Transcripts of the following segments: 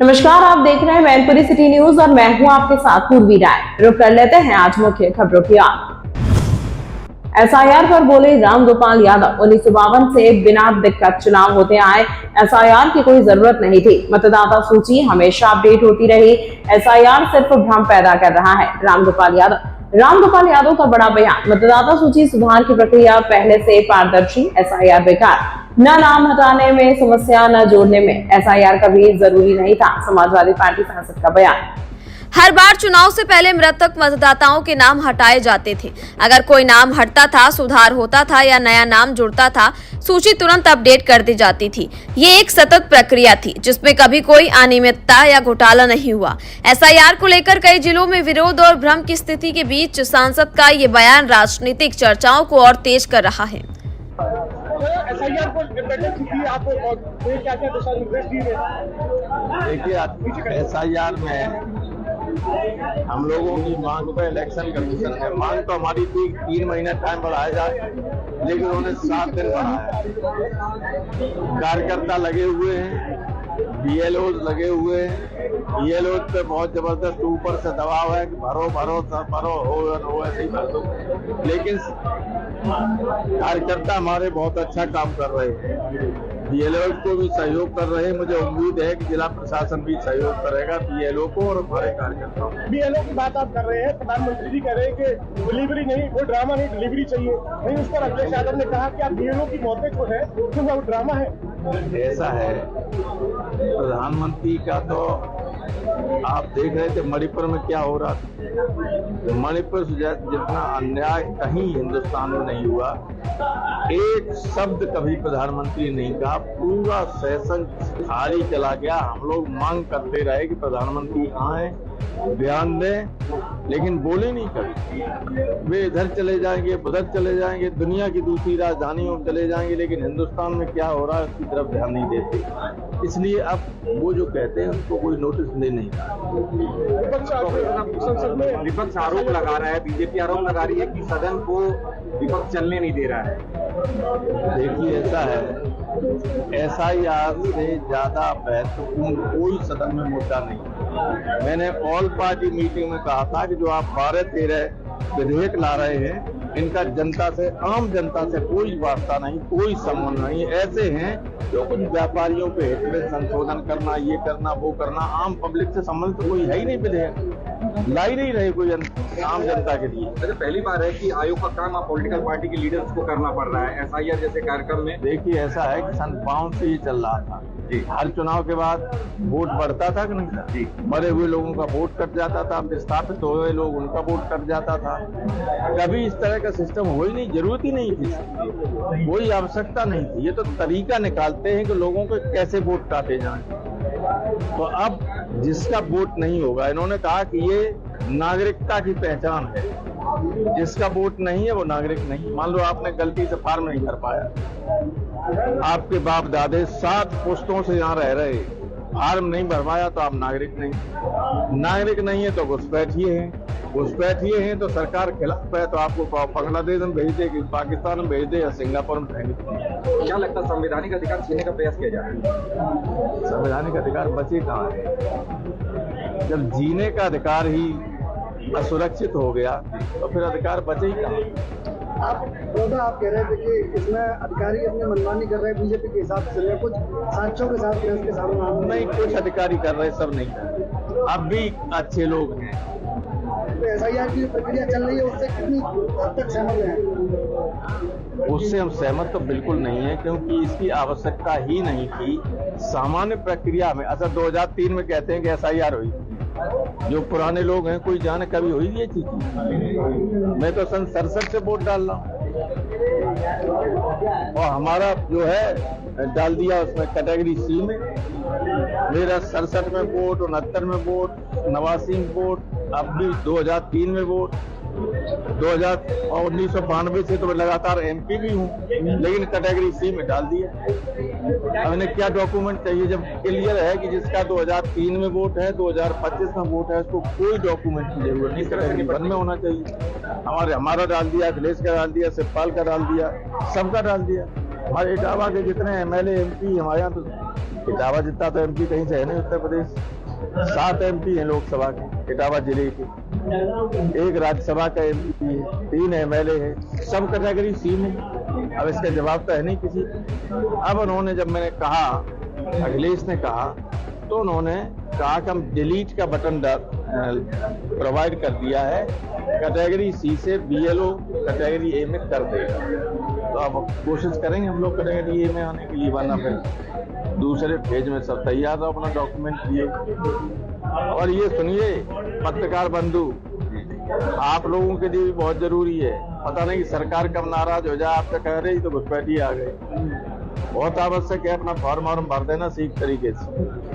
नमस्कार, आप देख रहे हैं मैनपुरी सिटी न्यूज और मैं हूं आपके साथ पूर्वी राय। रुक कर लेते हैं आज मुख्य खबरों की ओर। एसआईआर पर बोले रामगोपाल यादव, 1952 से बिना दिक्कत चुनाव होते आए, एसआईआर की कोई जरूरत नहीं थी। मतदाता सूची हमेशा अपडेट होती रही, एसआईआर सिर्फ भ्रम पैदा कर रहा है। रामगोपाल यादव का बड़ा बयान। मतदाता सूची सुधार की प्रक्रिया पहले से पारदर्शी, एसआईआर बेकार। न नाम हटाने में समस्या, न जोड़ने में। एसआईआर कभी जरूरी नहीं था। समाजवादी पार्टी सांसद का बयान। हर बार चुनाव से पहले मृतक मतदाताओं के नाम हटाए जाते थे। अगर कोई नाम हटता था, सुधार होता था या नया नाम जुड़ता था, सूची तुरंत अपडेट कर दी जाती थी। ये एक सतत प्रक्रिया थी जिसमें कभी कोई अनियमितता या घोटाला नहीं हुआ। एसआईआर को लेकर कई जिलों में विरोध और भ्रम की स्थिति के बीच सांसद का ये बयान राजनीतिक चर्चाओं को और तेज कर रहा है। एसआईआर को क्या-क्या दिशा निर्देश दिए गए? देखिए, एसआईआर में हम लोगों की मांग पे इलेक्शन कमीशन है। मांग तो हमारी थी 3 महीने टाइम बढ़ाया जाए, लेकिन उन्होंने 7 दिन बढ़ाया। कार्यकर्ता लगे हुए हैं, बीएलओ लगे हुए हैं। बीएलओ पे बहुत जबरदस्त ऊपर से दबाव है कि भरो हो ऐसे ही भर दो। लेकिन कार्यकर्ता हमारे बहुत अच्छा काम कर रहे हैं। बीएलओ को भी सहयोग कर रहे हैं। मुझे उम्मीद है कि जिला प्रशासन भी सहयोग करेगा बीएलओ को और हमारे कार्यकर्ताओं को। बीएलओ की बात आप कर रहे हैं, प्रधानमंत्री जी कह रहे हैं कि डिलीवरी नहीं, वो ड्रामा नहीं, डिलीवरी चाहिए नहीं। उस पर अखिलेश यादव ने कहा कि आप बीएलओ की मौतें जो है तो वो ड्रामा है। ऐसा है, प्रधानमंत्री का तो आप देख रहे थे मणिपुर में क्या हो रहा था। मणिपुर से जितना अन्याय कहीं हिंदुस्तान में नहीं हुआ। एक शब्द कभी प्रधानमंत्री नहीं कहा, पूरा सेशन खाली चला गया। हम लोग मांग करते रहे कि प्रधानमंत्री आए, बयान दें, लेकिन बोले नहीं कभी। वे इधर चले जाएंगे, उधर चले जाएंगे, दुनिया की दूसरी राजधानियों में चले जाएंगे, लेकिन हिंदुस्तान में क्या हो रहा है उसकी तरफ ध्यान नहीं देते। इसलिए अब वो जो कहते हैं उनको कोई नोटिस नहीं रहा। विपक्ष आरोप लगा रहा है, बीजेपी आरोप लगा रही है कि सदन को विपक्ष चलने नहीं दे रहा है। देखिए, ऐसा है, एसआईआर से ज्यादा महत्वपूर्ण कोई सदन में मुद्दा नहीं। मैंने ऑल पार्टी मीटिंग में कहा था कि जो आप 12-13 विधेयक ला रहे हैं, इनका जनता से, आम जनता से कोई वास्ता नहीं, कोई संबंध नहीं। ऐसे हैं जो कुछ व्यापारियों पे हित में संशोधन करना, ये करना, वो करना, आम पब्लिक से संबंध तो कोई है ही नहीं। विधेयक ला ही नहीं रहे कोई आम जनता के लिए। तो पहली बार है कि आयोग का काम आप पॉलिटिकल पार्टी के लीडर्स को करना पड़ रहा है एसआईआर जैसे कार्यक्रम में। देखिए, ऐसा है कि सन 52 से ये चल रहा था। हर चुनाव के बाद वोट बढ़ता था कि नहीं था? मरे हुए लोगों का वोट कट जाता था, विस्थापित हुए लोग उनका वोट कट जाता था। कभी इस तरह का सिस्टम हो ही नहीं, जरूरत ही नहीं थी, कोई आवश्यकता नहीं थी। ये तो तरीका निकालते हैं कि लोगों को कैसे वोट काटे जाएं। तो अब जिसका वोट नहीं होगा, इन्होंने कहा कि ये नागरिकता की पहचान है, जिसका वोट नहीं है वो नागरिक नहीं। मान लो आपने गलती से फॉर्म नहीं भर पाया, आपके बाप दादे 7 पुश्तों से यहाँ रह रहे, फॉर्म नहीं भरवाया तो आप नागरिक नहीं। नागरिक नहीं है तो घुसपैठिए हैं तो सरकार खिलाफ है तो आपको बांग्लादेश में भेज दे, पाकिस्तान में भेज दे या सिंगापुर में भेज दे। क्या लगता है संवैधानिक अधिकार छीनने का प्रयास किया जा रहा है? संवैधानिक अधिकार बचे कहाँ है? जब जीने का अधिकार ही असुरक्षित हो गया तो फिर अधिकार बचे ही कहाँ? आप कह रहे थे कि इसमें अधिकारी अपनी मनमानी कर रहे हैं बीजेपी के हिसाब से, कुछ साक्ष्यों के साथ प्रेस के सामने नहीं, कुछ अधिकारी कर रहे, सब नहीं कर रहे। अब भी अच्छे लोग हैं। तो एसआईआर की प्रक्रिया चल रही है, उससे कितनी हद तक सहमत हैं? उससे हम सहमत तो बिल्कुल नहीं है, क्योंकि इसकी आवश्यकता ही नहीं थी। सामान्य प्रक्रिया में 2003 में कहते हैं कि एसआईआर हुई। जो पुराने लोग हैं, कोई जाने कभी हुई ये चीज? मैं तो सन 67 से वोट डाल रहा हूँ और हमारा जो है डाल दिया उसमें कैटेगरी सी में। मेरा 67 में वोट, 69 में वोट, 89 में वोट, अब भी 2003 में वोट, 1992 से तो मैं लगातार एमपी भी हूँ, लेकिन कैटेगरी सी में डाल दिया। अब इन्हें क्या डॉक्यूमेंट चाहिए जब क्लियर है कि जिसका 2003 में वोट है, 2025 में वोट है, उसको कोई डॉक्यूमेंट की जरूरत नहीं, कैटेगरी 1 में होना चाहिए। हमारा डाल दिया, अखिलेश का डाल दिया, शिवपाल का डाल दिया, सबका डाल दिया। हमारे इटावा के जितने एमएलए एमपी हमारे यहाँ तो इटावा जितना तो एमपी कहीं से है नहीं उत्तर प्रदेश। 7 एमपी हैं लोकसभा के इटावा जिले के, 1 राज्यसभा का एमपी है, 3 एमएलए है, सब कैटेगरी सी में। अब इसका जवाब तो है नहीं किसी। अब उन्होंने जब मैंने कहा, अखिलेश ने कहा, तो उन्होंने कहा कि हम डिलीट का बटन प्रोवाइड कर दिया है, कैटेगरी सी से बीएलओ कैटेगरी ए में कर देगा। तो अब कोशिश करेंगे हम लोग कैटेगरी ए में आने के लिए, वरना फिर दूसरे फेज में सब तैयार हो अपना डॉक्यूमेंट लिए। और ये सुनिए पत्रकार बंधु, आप लोगों के लिए भी बहुत जरूरी है। पता नहीं कि सरकार कब नाराज हो जाए, आप तो कह रही तो घुसपैठी आ गई। बहुत आवश्यक है अपना फॉर्म भर देना ठीक तरीके से।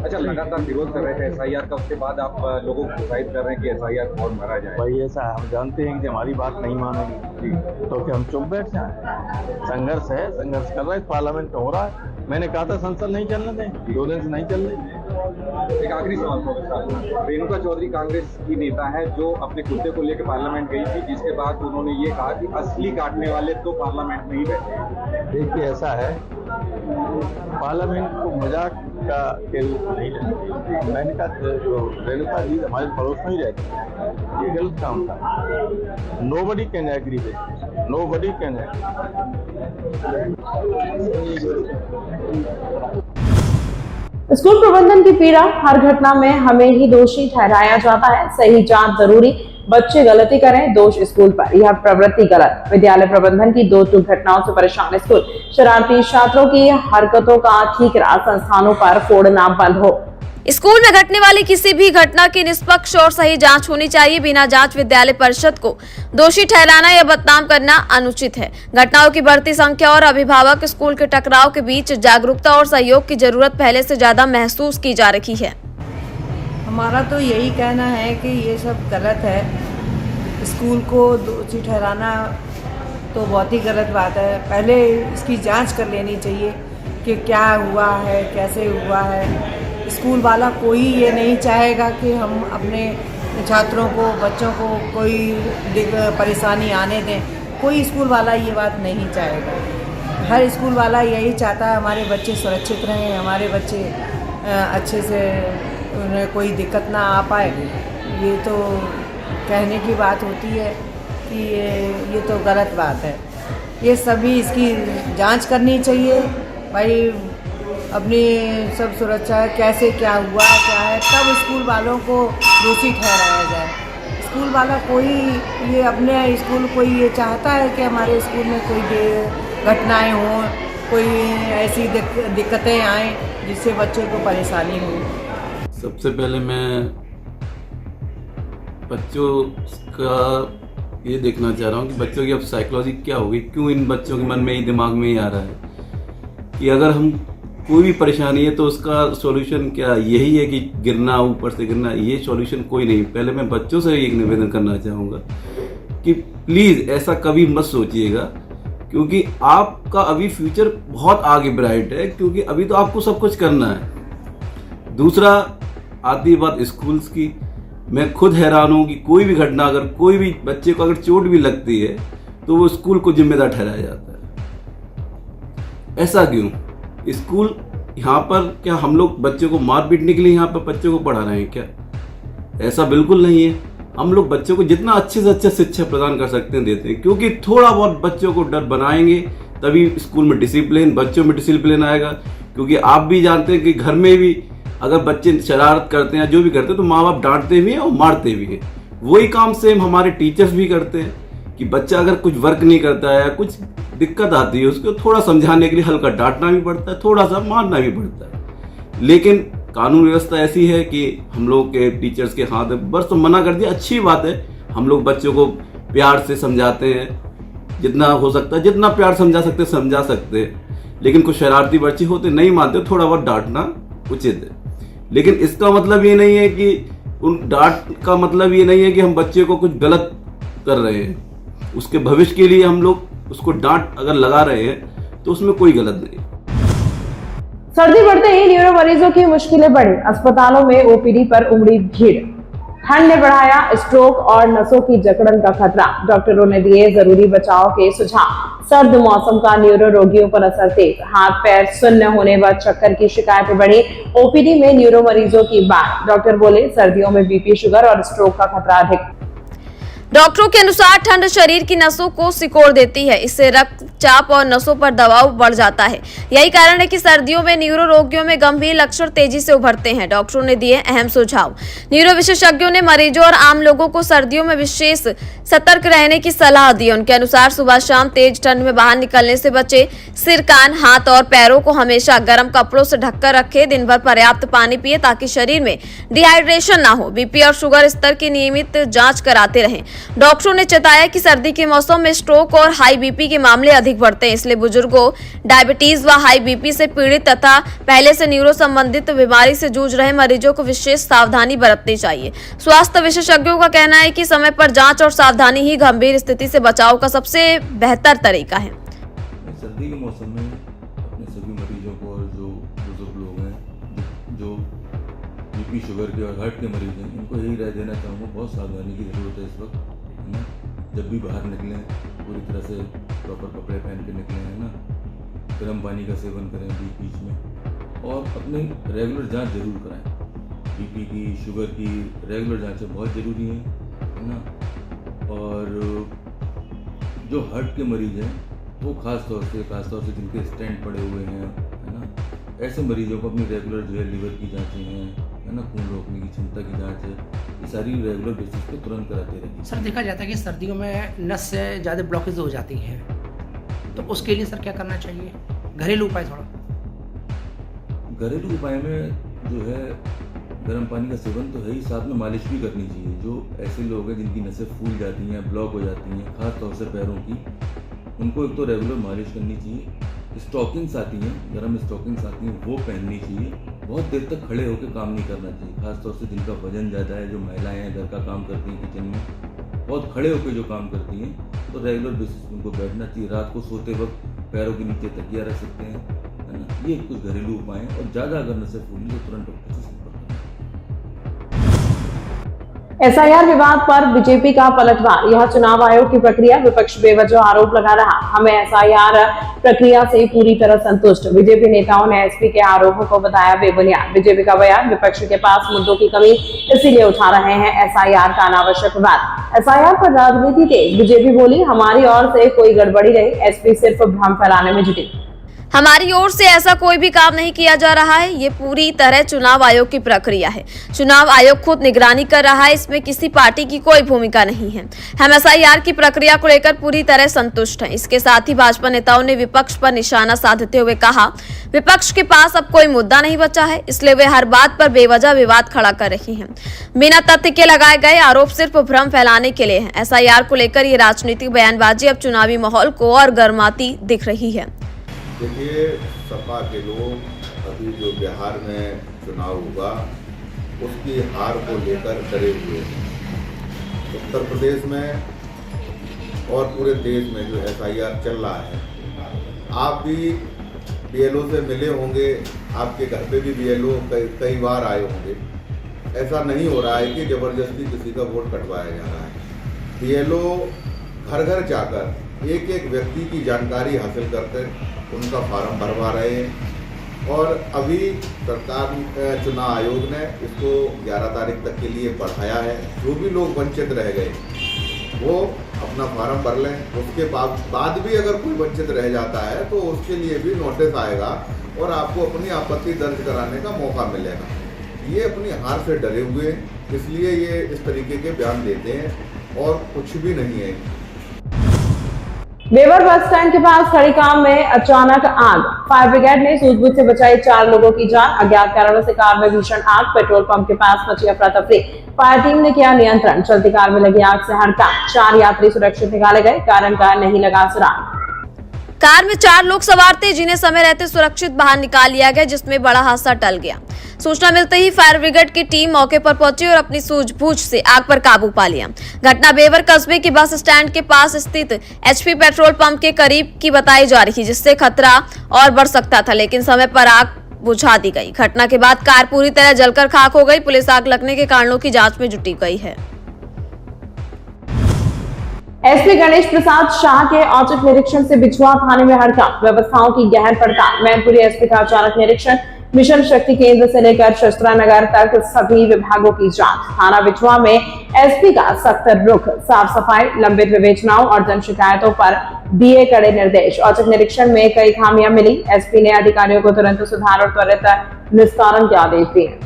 अच्छा, लगातार विरोध कर रहे थे एसआईआर का, उसके बाद आप लोगों को प्रोत्साहित कर रहे हैं कि एसआईआर फॉर्म भरा जाए। भाई ऐसा हम जानते हैं कि हमारी बात नहीं मानेंगे तो क्या हम चुप बैठ जाए? संघर्ष है, संघर्ष कर रहे हैं, पार्लियामेंट हो रहा है। मैंने कहा था संसद नहीं चलने दें, 2 दिन से नहीं चल रही। एक आखिरी सवाल प्रोफेसर, रेणुका चौधरी कांग्रेस की नेता है जो अपने कुत्ते को लेकर पार्लियामेंट गई थी, जिसके बाद उन्होंने ये कहा कि असली काटने वाले तो पार्लियामेंट में ही बैठे। देखिए ऐसा है, पार्लियामेंट को मजाक का के रूप नहीं लेते। मैंने कहा जो रेणुका जी हमारे पड़ोस में ही रहती है, ये गलत काम था। Nobody can agree with, nobody can school प्रबंधन की पीड़ा, हर घटना में हमें ही दोषी ठहराया जाता है। सही जांच जरूरी, बच्चे गलती करें, दोष स्कूल पर, यह प्रवृत्ति गलत। विद्यालय प्रबंधन की 2 टूक घटनाओं से परेशान स्कूल, शरारती छात्रों की हरकतों का ठीकरा संस्थानों पर फोड़ना बंद हो। स्कूल में घटने वाली किसी भी घटना की निष्पक्ष और सही जांच होनी चाहिए। बिना जांच विद्यालय परिषद को दोषी ठहराना या बदनाम करना अनुचित है। घटनाओं की बढ़ती संख्या और अभिभावक स्कूल के टकराव के बीच जागरूकता और सहयोग की जरूरत पहले से ज्यादा महसूस की जा रही है। हमारा तो यही कहना है कि ये सब गलत है। स्कूल को दोषी ठहराना तो बहुत ही गलत बात है। पहले इसकी जांच कर लेनी चाहिए कि क्या हुआ है, कैसे हुआ है। स्कूल वाला कोई ये नहीं चाहेगा कि हम अपने छात्रों को, बच्चों को कोई परेशानी आने दें। कोई स्कूल वाला ये बात नहीं चाहेगा। हर स्कूल वाला यही चाहता है हमारे बच्चे सुरक्षित रहें, हमारे बच्चे अच्छे से, उन्हें कोई दिक्कत ना आ पाए। ये तो कहने की बात होती है कि ये तो गलत बात है। ये सभी इसकी जांच करनी चाहिए भाई, अपनी सब सुरक्षा, कैसे क्या हुआ क्या है, तब स्कूल वालों को दोषी ठहराया जाए। स्कूल वाला कोई ये अपने स्कूल कोई ये चाहता है कि हमारे स्कूल में कोई घटनाएं हों, कोई ऐसी दिक्कतें आएँ जिससे बच्चों को परेशानी हो। सबसे पहले मैं बच्चों का ये देखना चाह रहा हूँ कि बच्चों की अब साइकोलॉजी क्या होगी, क्यों इन बच्चों के मन में ही, दिमाग में ही आ रहा है कि अगर हम कोई भी परेशानी है तो उसका सॉल्यूशन क्या यही है कि गिरना, ऊपर से गिरना, ये सॉल्यूशन कोई नहीं। पहले मैं बच्चों से एक निवेदन करना चाहूँगा कि प्लीज़ ऐसा कभी मत सोचिएगा, क्योंकि आपका अभी फ्यूचर बहुत आगे ब्राइट है, क्योंकि अभी तो आपको सब कुछ करना है। दूसरा आती है बात स्कूल्स की। मैं खुद हैरान हूँ कि कोई भी घटना, अगर कोई भी बच्चे को अगर चोट भी लगती है तो वो स्कूल को जिम्मेदार ठहराया जाता है। ऐसा क्यों? स्कूल यहाँ पर क्या हम लोग बच्चों को मार पीटने के लिए यहाँ पर बच्चों को पढ़ा रहे हैं क्या? ऐसा बिल्कुल नहीं है। हम लोग बच्चों को जितना अच्छे से अच्छा शिक्षा प्रदान कर सकते हैं देते हैं, क्योंकि थोड़ा बहुत बच्चों को डर बनाएंगे तभी स्कूल में डिसिप्लिन, बच्चों में डिसिप्लिन आएगा। क्योंकि आप भी जानते हैं कि घर में भी अगर बच्चे शरारत करते हैं, जो भी करते हैं, तो माँ बाप डांटते भी हैं और मारते भी हैं। वही काम सेम हमारे टीचर्स भी करते हैं कि बच्चा अगर कुछ वर्क नहीं करता है या कुछ दिक्कत आती है, उसको थोड़ा समझाने के लिए हल्का डांटना भी पड़ता है, थोड़ा सा मारना भी पड़ता है। लेकिन कानून व्यवस्था ऐसी है कि हम लोग के टीचर्स के हाथ में, बस तो मना कर दिया, अच्छी बात है। हम लोग बच्चों को प्यार से समझाते हैं, जितना हो सकता है, जितना प्यार समझा सकते हैं। लेकिन कुछ शरारती बच्चे होते नहीं मानते, थोड़ा बहुत डांटना उचित है। लेकिन इसका मतलब ये नहीं है कि उन डांट का मतलब ये नहीं है कि हम बच्चे को कुछ गलत कर रहे हैं। उसके भविष्य के लिए हम लोग उसको डांट अगर लगा रहे हैं तो उसमें कोई गलत नहीं। सर्दी बढ़ते ही न्यूरो मरीजों की मुश्किलें बढ़ी, अस्पतालों में ओपीडी पर उमड़ी भीड़। ठंड ने बढ़ाया स्ट्रोक और नसों की जकड़न का खतरा, डॉक्टरों ने दिए जरूरी बचाव के सुझाव। सर्द मौसम का न्यूरो रोगियों पर असर तेज, हाथ पैर सुन्न होने व चक्कर की शिकायतें बढ़ी। ओपीडी में न्यूरो मरीजों की बात, डॉक्टर बोले सर्दियों में बीपी, शुगर और स्ट्रोक का खतरा अधिक। डॉक्टरों के अनुसार ठंड शरीर की नसों को सिकोड़ देती है, इससे रक्तचाप और नसों पर दबाव बढ़ जाता है। यही कारण है कि सर्दियों में न्यूरो रोगियों में गंभीर लक्षण तेजी से उभरते हैं। डॉक्टरों ने दिए अहम सुझाव। न्यूरो विशेषज्ञों ने मरीजों और आम लोगों को सर्दियों में विशेष सतर्क रहने की सलाह दी। उनके अनुसार सुबह शाम तेज ठंड में बाहर निकलने से बचे। सिर, कान, हाथ और पैरों को हमेशा गर्म कपड़ों से ढककर रखें। दिन भर पर्याप्त पानी पिए ताकि शरीर में डिहाइड्रेशन ना हो। बीपी और शुगर स्तर की नियमित जांच कराते रहें। डॉक्टरों ने चेताया कि सर्दी के मौसम में स्ट्रोक और हाई बीपी के मामले अधिक बढ़ते हैं, इसलिए बुजुर्गों, डायबिटीज व हाई बीपी से पीड़ित तथा पहले से न्यूरो संबंधित बीमारी से जूझ रहे मरीजों को विशेष सावधानी बरतनी चाहिए। स्वास्थ्य विशेषज्ञों का कहना है कि समय पर जांच और सावधानी ही गंभीर स्थिति से बचाव का सबसे बेहतर तरीका है। सर्दी के मौसम में अपने सभी मरीजों को और जो बुजुर्ग लोग हैं, जो बीपी, शुगर के और हार्ट के मरीज हैं, इनको यही राय देना चाहूँगा, बहुत सावधानी की ज़रूरत है इस वक्त, है ना। जब भी बाहर निकलें पूरी तरह से प्रॉपर कपड़े पहन के निकलें, है ना। गर्म पानी का सेवन करें बीच में और अपनी रेगुलर जांच जरूर कराएं। बीपी की, शुगर की रेगुलर जांचें बहुत ज़रूरी हैं, है ना। और जो हार्ट के मरीज हैं वो खास तौर से जिनके स्टेंट पड़े हुए हैं, है ना, ऐसे मरीजों को अपनी रेगुलर जो है लीवर की जांचें हैं, है ना, खून रोकने की क्षमता की जांच है, ये सारी रेगुलर बेसिस पे तुरंत कराते रहें। सर देखा जाता है कि सर्दियों में नस से ज़्यादा ब्लॉकेज हो जाती है, तो उसके लिए सर क्या करना चाहिए? घरेलू उपाय थोड़ा। घरेलू उपाय में जो है गर्म पानी का सेवन तो है ही, साथ में मालिश भी करनी चाहिए। जो ऐसे लोग हैं जिनकी नसें फूल जाती हैं, ब्लॉक हो जाती हैं, खास तौर से पैरों की, उनको एक तो रेगुलर मालिश करनी चाहिए। स्टॉकिंग्स आती हैं, गर्म स्टॉकिंग्स आती हैं, वो पहननी चाहिए। बहुत देर तक खड़े होकर काम नहीं करना चाहिए, खास तौर से जिनका वजन ज़्यादा है, जो महिलाएं हैं घर का काम करती हैं किचन में, बहुत खड़े होकर जो काम करती हैं, तो रेगुलर बेसिस पर उनको बैठना चाहिए। रात को सोते वक्त पैरों के नीचे तकिया रख सकते हैं, है ना। ये कुछ घरेलू उपाय हैं। और ज़्यादा अगर नसें फूली तो तुरंत डॉक्टर से संपर्क करें। एसआईआर विवाद पर बीजेपी का पलटवार, यह चुनाव आयोग की प्रक्रिया, विपक्ष बेवजह आरोप लगा रहा। हमें एसआईआर प्रक्रिया से पूरी तरह संतुष्ट, बीजेपी नेताओं ने एसपी के आरोपों को बताया बेबुनियाद। बीजेपी का बयान, विपक्ष के पास मुद्दों की कमी इसीलिए उठा रहे हैं एसआईआर का अनावश्यक विवाद। एसआईआर पर राजनीति तेज, बीजेपी बोली हमारी ओर से कोई गड़बड़ी नहीं, एसपी सिर्फ भ्रम फैलाने में जुटी। हमारी ओर से ऐसा कोई भी काम नहीं किया जा रहा है, ये पूरी तरह चुनाव आयोग की प्रक्रिया है। चुनाव आयोग खुद निगरानी कर रहा है, इसमें किसी पार्टी की कोई भूमिका नहीं है। हम एसआईआर की प्रक्रिया को लेकर पूरी तरह संतुष्ट हैं। इसके साथ ही भाजपा नेताओं ने विपक्ष पर निशाना साधते हुए कहा, विपक्ष के पास अब कोई मुद्दा नहीं बचा है, इसलिए वे हर बात पर बेवजह विवाद खड़ा कर रही हैं। बिना तथ्य के लगाए गए आरोप सिर्फ भ्रम फैलाने के लिए हैं। एसआईआर को लेकर ये राजनीतिक बयानबाजी अब चुनावी माहौल को और गर्माती दिख रही है। देखिए, सपा के लोग अभी जो बिहार में चुनाव हुआ उसकी हार को लेकर डरे हुए हैं। उत्तर प्रदेश में और पूरे देश में जो एसआईआर चल रहा है, आप भी बीएलओ से मिले होंगे, आपके घर पे भी बीएलओ कई बार आए होंगे। ऐसा नहीं हो रहा है कि ज़बरदस्ती किसी का वोट कटवाया जा रहा है। बीएलओ घर घर जाकर एक एक व्यक्ति की जानकारी हासिल करते उनका फार्म भरवा रहे हैं। और अभी सरकार चुनाव आयोग ने इसको 11 तारीख तक के लिए बढ़ाया है। जो भी लोग वंचित रह गए वो अपना फार्म भर लें। उसके बाद भी अगर कोई वंचित रह जाता है तो उसके लिए भी नोटिस आएगा और आपको अपनी आपत्ति दर्ज कराने का मौका मिलेगा। ये अपनी हार से डरे हुए हैं, इसलिए ये इस तरीके के बयान देते हैं और कुछ भी नहीं है। बेवर बस स्टैंड के पास खड़ी कार में अचानक आग, फायर ब्रिगेड ने सूझबूझ से बचाई 4 लोगों की जान। अज्ञात कारणों से कार में भीषण आग, पेट्रोल पंप के पास मची अफरा तफरी। फायर टीम ने किया नियंत्रण, चलती कार में लगी आग से हड़कंप। 4 यात्री सुरक्षित निकाले गए, कारण का नहीं लगा सुराग। कार में 4 लोग सवार थे जिन्हें समय रहते सुरक्षित बाहर निकाल लिया गया, जिसमें बड़ा हादसा टल गया। सूचना मिलते ही फायर ब्रिगेड की टीम मौके पर पहुंची और अपनी सूझबूझ से आग पर काबू पा लिया। घटना बेवर कस्बे के बस स्टैंड के पास स्थित एचपी पेट्रोल पंप के करीब की बताई जा रही है, जिससे खतरा और बढ़ सकता था, लेकिन समय पर आग बुझा दी गई। घटना के बाद कार पूरी तरह जलकर खाक हो गई। पुलिस आग लगने के कारणों की जांच में जुटी गई है। एसपी गणेश प्रसाद शाह के औचक निरीक्षण से बिछुआ थाने में हड़कंप, व्यवस्थाओं की गहन पड़ताल। मैनपुरी एसपी का अचानक निरीक्षण, मिशन शक्ति केंद्र से लेकर शस्त्रानगर तक सभी विभागों की जांच। थाना बिछुआ में एसपी का सख्त रुख, साफ सफाई, लंबित विवेचनाओं और जन शिकायतों पर दिए कड़े निर्देश। औचक निरीक्षण में कई खामियां मिली। एसपी ने अधिकारियों को तुरंत सुधार और त्वरित निस्तारण के आदेश दिए।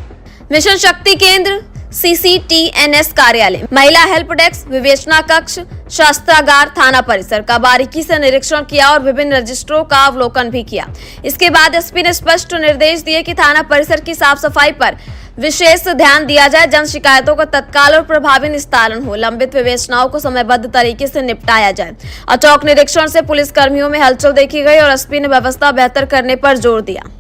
मिशन शक्ति केंद्र, CCTNS कार्यालय, महिला हेल्प डेस्क, विवेचना कक्ष, शस्त्रागार, थाना परिसर का बारीकी से निरीक्षण किया और विभिन्न रजिस्टरों का अवलोकन भी किया। इसके बाद एसपी ने स्पष्ट निर्देश दिए कि थाना परिसर की साफ सफाई पर विशेष ध्यान दिया जाए, जन शिकायतों का तत्काल और प्रभावी निस्तारण हो, लंबित विवेचनाओं को समयबद्ध तरीके से निपटाया जाए। औचक निरीक्षण से पुलिस कर्मियों में हलचल देखी गई और एसपी ने व्यवस्था बेहतर करने पर जोर दिया।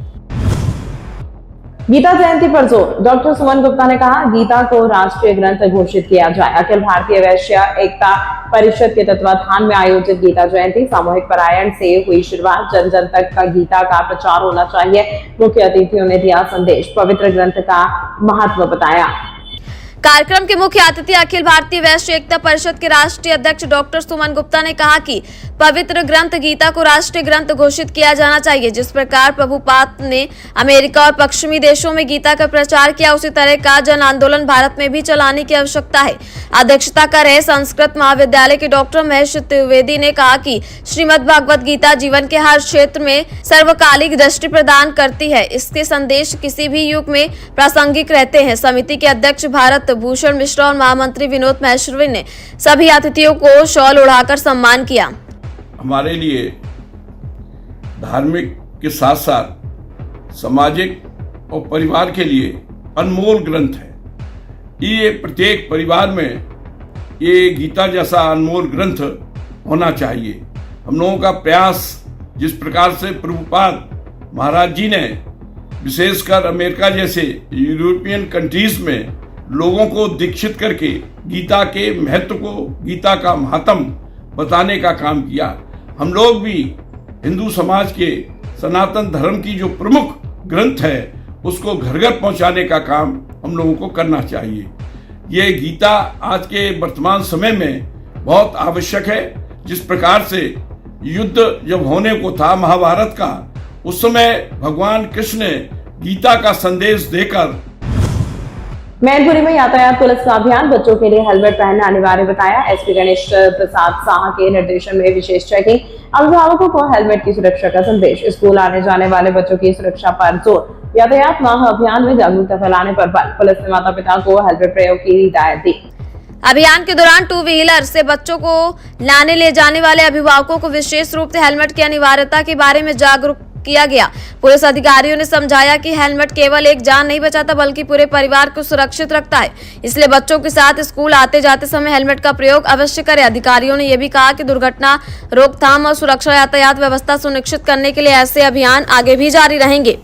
गीता जयंती पर जोर, डॉक्टर सुमन गुप्ता ने कहा, गीता को राष्ट्रीय ग्रंथ घोषित किया जाए। अखिल भारतीय वैश्य एकता परिषद के तत्वाधान में आयोजित गीता जयंती सामूहिक पारायण से हुई शुरुआत। जन जन तक का गीता का प्रचार होना चाहिए। मुख्य अतिथियों ने दिया संदेश, पवित्र ग्रंथ का महत्व बताया। कार्यक्रम के मुख्य अतिथि अखिल भारतीय वैश्य एकता परिषद के राष्ट्रीय अध्यक्ष डॉक्टर सुमन गुप्ता ने कहा कि पवित्र ग्रंथ गीता को राष्ट्रीय ग्रंथ घोषित किया जाना चाहिए। जिस प्रकार प्रभुपाद ने अमेरिका और पश्चिमी देशों में गीता का प्रचार किया, उसी तरह का जन आंदोलन भारत में भी चलाने की आवश्यकता है। अध्यक्षता कर रहे संस्कृत महाविद्यालय के डॉक्टर महेश त्रिवेदी ने कहा कि श्रीमद् भगवद गीता जीवन के हर क्षेत्र में सर्वकालिक दृष्टि प्रदान करती है। इसके संदेश किसी भी युग में प्रासंगिक रहते हैं। समिति के अध्यक्ष भारत भूषण मिश्रा और महामंत्री विनोद महेश्वरी ने सभी अतिथियों को शॉल उड़ाकर सम्मान किया। हमारे लिए धार्मिक के साथ साथ सामाजिक और परिवार के लिए अनमोल ग्रंथ है। ये प्रत्येक परिवार में ये गीता जैसा अनमोल ग्रंथ होना चाहिए। हम लोगों का प्रयास, जिस प्रकार से प्रभुपाद महाराज जी ने विशेषकर अमेरिका जैसे यूरोपियन कंट्रीज में लोगों को दीक्षित करके गीता के महत्व को, गीता का महात्म बताने का काम किया। हम लोग भी हिंदू समाज के सनातन धर्म की जो प्रमुख ग्रंथ है उसको घर घर पहुंचाने का काम हम लोगों को करना चाहिए। ये गीता आज के वर्तमान समय में बहुत आवश्यक है। जिस प्रकार से युद्ध जब होने को था महाभारत का, उस समय भगवान कृष्ण ने गीता का संदेश देकर। मैनपुरी में यातायात पुलिस का अभियान, बच्चों के लिए हेलमेट पहनना अनिवार्य बताया। एसपी गणेश प्रसाद शाह के निर्देशन में विशेष चेकिंग, अभिभावकों को हेलमेट की सुरक्षा का संदेश। स्कूल आने जाने वाले बच्चों की सुरक्षा पर जोर। यातायात माह अभियान में जागरूकता फैलाने पर बल। पुलिस ने माता पिता को हेलमेट प्रयोग की हिदायत दी। अभियान के दौरान 2 व्हीलर से बच्चों को लाने ले जाने वाले अभिभावकों को विशेष रूप से हेलमेट की अनिवार्यता के बारे में जागरूक किया गया। पुलिस अधिकारियों ने समझाया कि हेलमेट केवल एक जान नहीं बचाता बल्कि पूरे परिवार को सुरक्षित रखता है, इसलिए बच्चों के साथ स्कूल आते जाते समय हेलमेट का प्रयोग अवश्य करें। अधिकारियों ने यह भी कहा कि दुर्घटना रोकथाम और सुरक्षा यातायात व्यवस्था सुनिश्चित करने के लिए ऐसे अभियान आगे भी जारी रहेंगे।